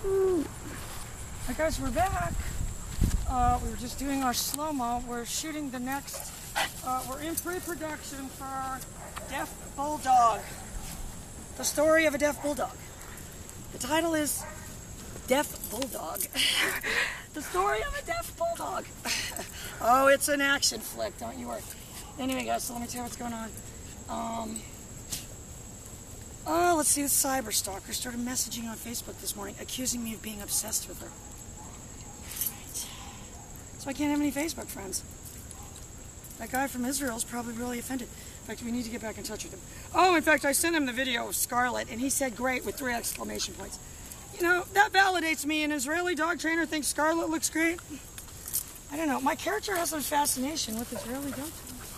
Hi guys, we're back. We were just doing our slow-mo. We're shooting the next, we're in pre-production for Deaf Bulldog. The story of a deaf bulldog. The title is Deaf Bulldog. The story of a deaf bulldog. Oh, it's an action flick, don't you worry. Anyway guys, so let me tell you what's going on. Let's see, the cyber stalker started messaging on Facebook this morning, accusing me of being obsessed with her. Right. So I can't have any Facebook friends. That guy from Israel is probably really offended. In fact, we need to get back in touch with him. Oh, in fact, I sent him the video of Scarlett, and he said great with 3 exclamation points. You know, that validates me. An Israeli dog trainer thinks Scarlett looks great. I don't know. My character has some fascination with Israeli dog trainers.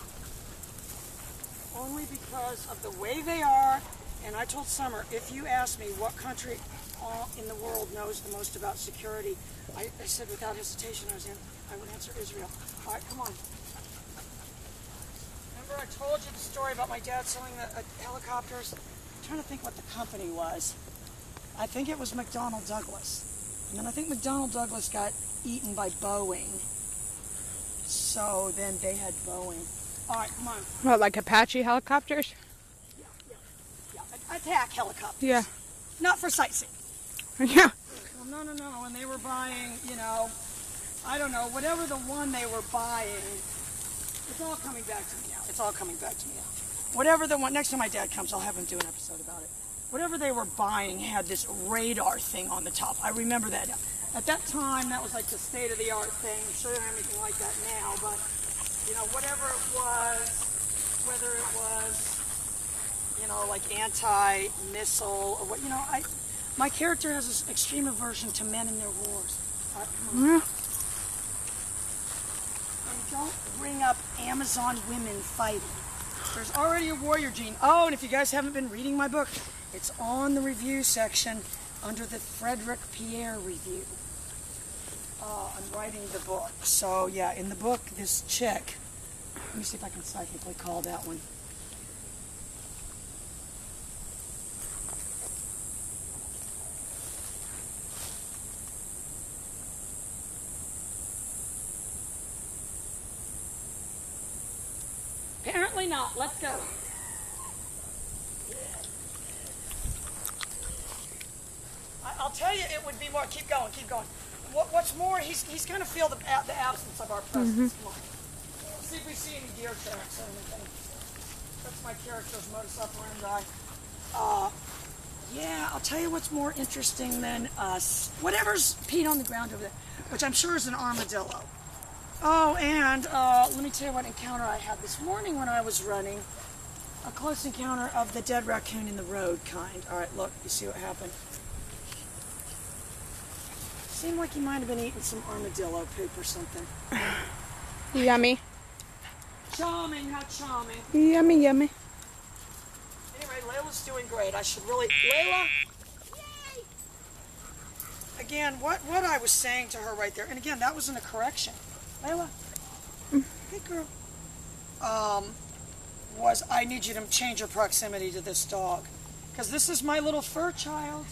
Only because of the way they are. And I told Summer, if you ask me what country in the world knows the most about security, I said without hesitation I would answer Israel. All right, come on. Remember I told you the story about my dad selling the helicopters? I'm trying to think what the company was. I think it was McDonnell Douglas. And then I think McDonnell Douglas got eaten by Boeing. So then they had Boeing. All right, come on. What, like Apache helicopters? Attack helicopters. Yeah. Not for sightseeing. Yeah. Well, no. And they were buying, you know, I don't know, whatever the one they were buying. It's all coming back to me now. It's all coming back to me now. Whatever the one, next time my dad comes, I'll have him do an episode about it. Whatever they were buying had this radar thing on the top. I remember that. At that time, that was like the state-of-the-art thing. I'm sure they don't have anything like that now, but, you know, whatever it was, whether it was, you know, like anti-missile or what, you know, my character has this extreme aversion to men and their wars. All right, come on. And don't bring up Amazon women fighting. There's already a warrior gene. Oh, and if you guys haven't been reading my book, it's on the review section under the Frederick Pierre review. I'm writing the book. So, yeah, in the book, this chick, let me see if I can psychically call that one. Apparently not. Let's go. I'll tell you, it would be more. Keep going, keep going. What's more, he's going to feel the absence of our presence. Come on. Let's see if we see any deer tracks or anything. That's my character's modus operandi. Yeah, I'll tell you what's more interesting than us. Whatever's peed on the ground over there, which I'm sure is an armadillo. Oh, and let me tell you what encounter I had this morning when I was running. A close encounter of the dead raccoon in the road kind. All right, look, you see what happened? Seemed like he might have been eating some armadillo poop or something. Yummy. Charming, how charming. Yummy, yummy. Anyway, Layla's doing great. I should really... Layla? Yay! Again, what I was saying to her right there, and again, that wasn't a correction. Layla? Hey, girl. Was I need you to change your proximity to this dog. Because this is my little fur child.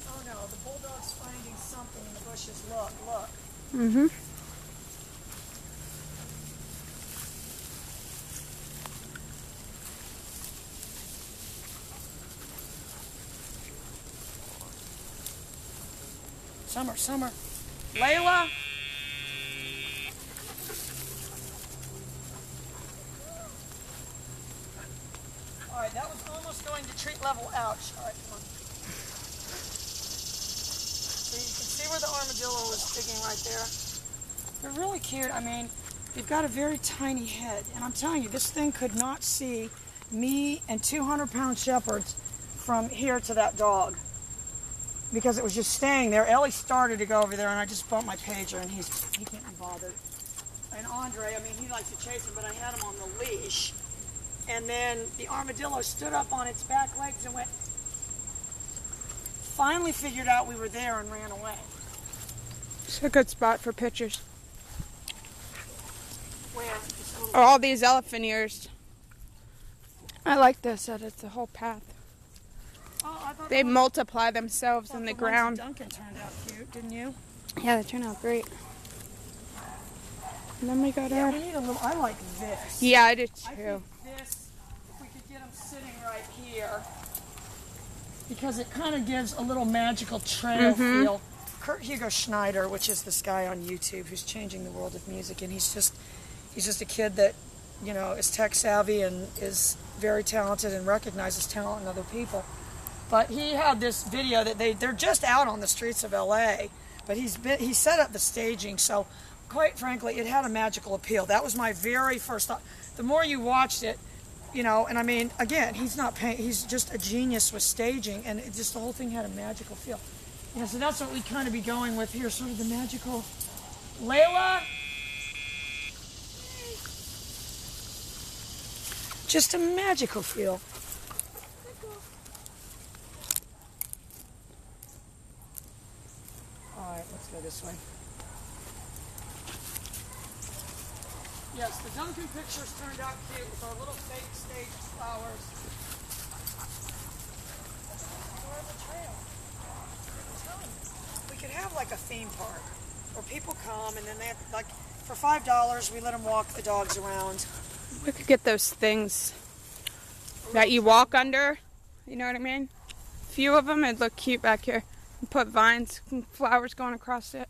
Oh, no, the bulldog's finding something in the bushes. Look, look. Mm-hmm. Summer. Layla? Alright, that was almost going to treat level. Ouch. Alright, come on. So you can see where the armadillo is digging right there. They're really cute. I mean, they've got a very tiny head. And I'm telling you, this thing could not see me and 200-pound shepherds from here to that dog. Because it was just staying there. Ellie started to go over there, and I just bumped my pager, and he can't be bothered. And Andre, I mean, he likes to chase him, but I had him on the leash. And then the armadillo stood up on its back legs and went... Finally figured out we were there and ran away. It's a good spot for pictures. Where? All these elephant ears. I like this, that it's the whole path. Oh, I thought They the ones- multiply themselves thought in the the ones ground. Duncan turned out cute, didn't you? Yeah, they turn out great. And then we got Yeah, our... we need a little. I like this. Yeah, I did I too. think this, if we could get them sitting right here, because it kind of gives a little magical trail feel. Kurt Hugo Schneider, which is this guy on YouTube who's changing the world of music, and he's just a kid that, you know, is tech savvy and is very talented and recognizes talent in other people. But he had this video that they're just out on the streets of LA, but he set up the staging, so quite frankly, it had a magical appeal. That was my very first thought. The more you watched it, you know, and I mean, again, he's just a genius with staging, and the whole thing had a magical feel. You know, so that's what we kind of be going with here, sort of the magical. Layla? Just a magical feel. All right, let's go this way. Yes, the Duncan pictures turned out cute with our little fake stage flowers. Adorable trail. I'm telling you. We could have like a theme park where people come and then they have, like, for $5 we let them walk the dogs around. We could get those things that you walk under. You know what I mean? A few of them, it'd look cute back here. And put vines and flowers going across it.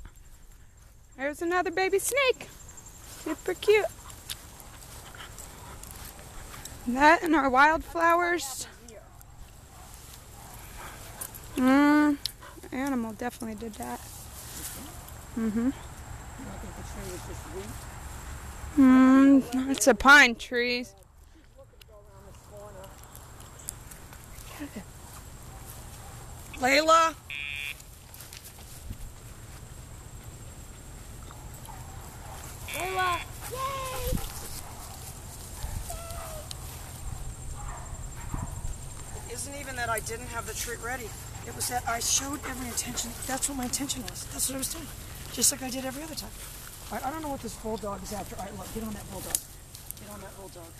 There's another baby snake. Super cute. That and our wildflowers. Animal definitely did that. It's a pine tree. Layla? Layla? Yay! It isn't even that I didn't have the treat ready. It was that I showed every intention. That's what my intention was. That's what I was doing. Just like I did every other time. All right, I don't know what this bulldog is after. All right, look, get on that bulldog. Get on that bulldog.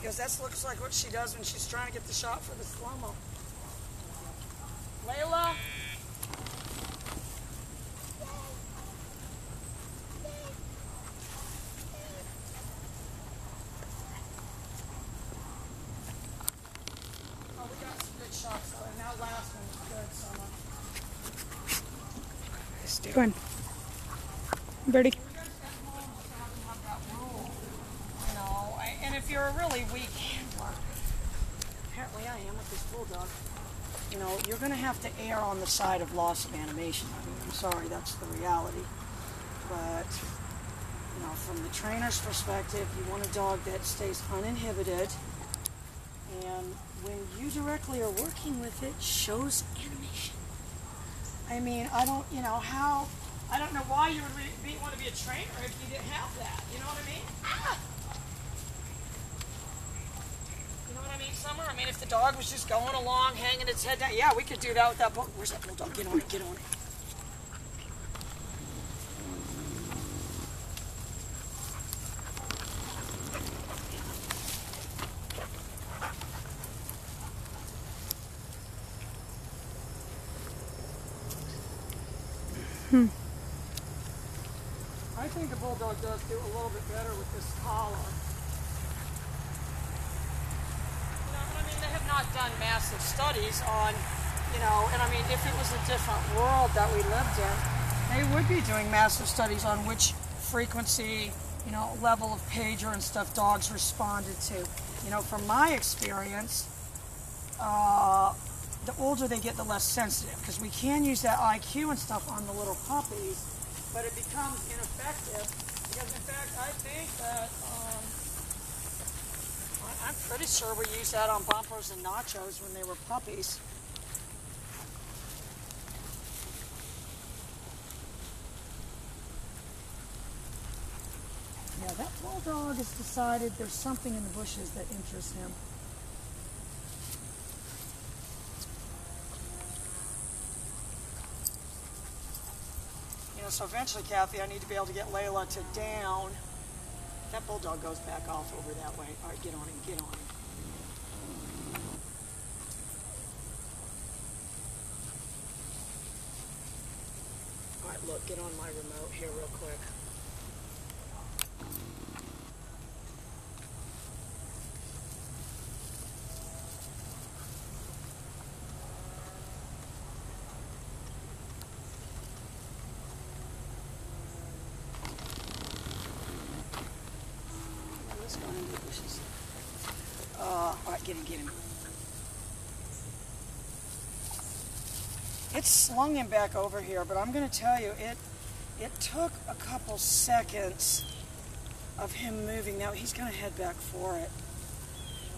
Because that looks like what she does when she's trying to get the shot for the slow-mo. Layla? Oh, we got some good shots though, and that last one was good, Summer. What's doing? Birdie. And if you're a really weak handler, apparently I am with this bulldog, you know, you're going to have to err on the side of loss of animation. I mean, I'm sorry, that's the reality. But, you know, from the trainer's perspective, you want a dog that stays uninhibited. And when you directly are working with it, shows animation. I mean, I don't know why you would want to be a trainer if you didn't have that. You know what I mean? Ah! You know what I mean, Summer? I mean, if the dog was just going along, hanging its head down, yeah, we could do that with that bulldog. Where's that bulldog? Get on it, get on it. I think the bulldog does do a little bit better with this collar. You know, I mean, they have not done massive studies on, you know, and I mean, if it was a different world that we lived in, they would be doing massive studies on which frequency, you know, level of pager and stuff dogs responded to. You know, from my experience, the older they get, the less sensitive, because we can use that IQ and stuff on the little puppies, but it becomes ineffective, because in fact, I think that, I'm pretty sure we used that on Bumpers and Nachos when they were puppies. Yeah, that bulldog has decided there's something in the bushes that interests him. You know, so eventually, Kathy, I need to be able to get Layla to down. That bulldog goes back off over that way. All right, get on him, get on him. All right, look, get on my remote here real quick. All right, get him. It slung him back over here, but I'm going to tell you, it took a couple seconds of him moving. Now he's going to head back for it.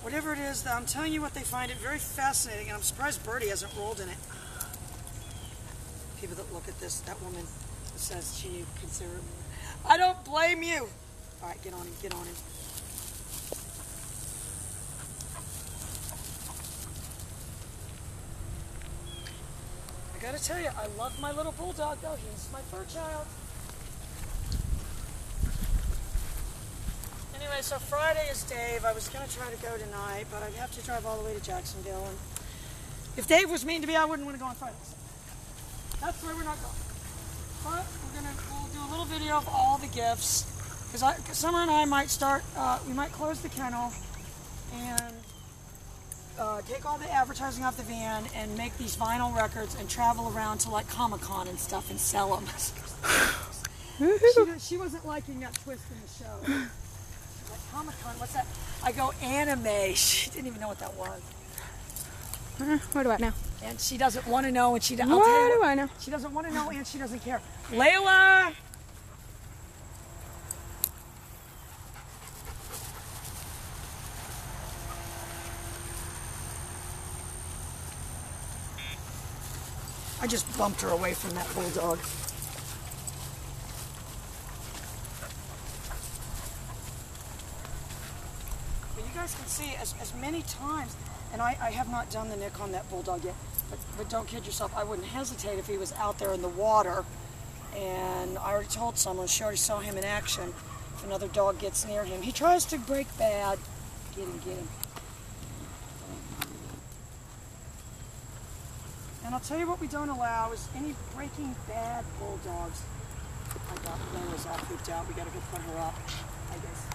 Whatever it is, I'm telling you what, they find it very fascinating, and I'm surprised Birdie hasn't rolled in it. People that look at this, that woman that says she considered. I don't blame you. All right, get on him, get on him. I gotta tell you, I love my little bulldog though. He's my fur child. Anyway, so Friday is Dave. I was gonna try to go tonight, but I'd have to drive all the way to Jacksonville. And if Dave was mean to me, I wouldn't want to go on Fridays. That's why we're not going. But we'll do a little video of all the gifts. Because Summer and I might start, we might close the kennel and take all the advertising off the van and make these vinyl records and travel around to like Comic-Con and stuff and sell them. She wasn't liking that twist in the show. Like, Comic-Con, what's that? I go, anime. She didn't even know what that was. What about now? And she doesn't want to know, and she doesn't. What do I know? She doesn't want to know, and she doesn't care. Layla! I just bumped her away from that bulldog. But you guys can see as many times, and I have not done the nick on that bulldog yet, but don't kid yourself, I wouldn't hesitate if he was out there in the water. And I already told someone, she already saw him in action. If another dog gets near him, he tries to break bad. Get him, get him. And I'll tell you what we don't allow is any breaking bad bulldogs. I got Layla's all freaked out. We gotta go put her up, I guess.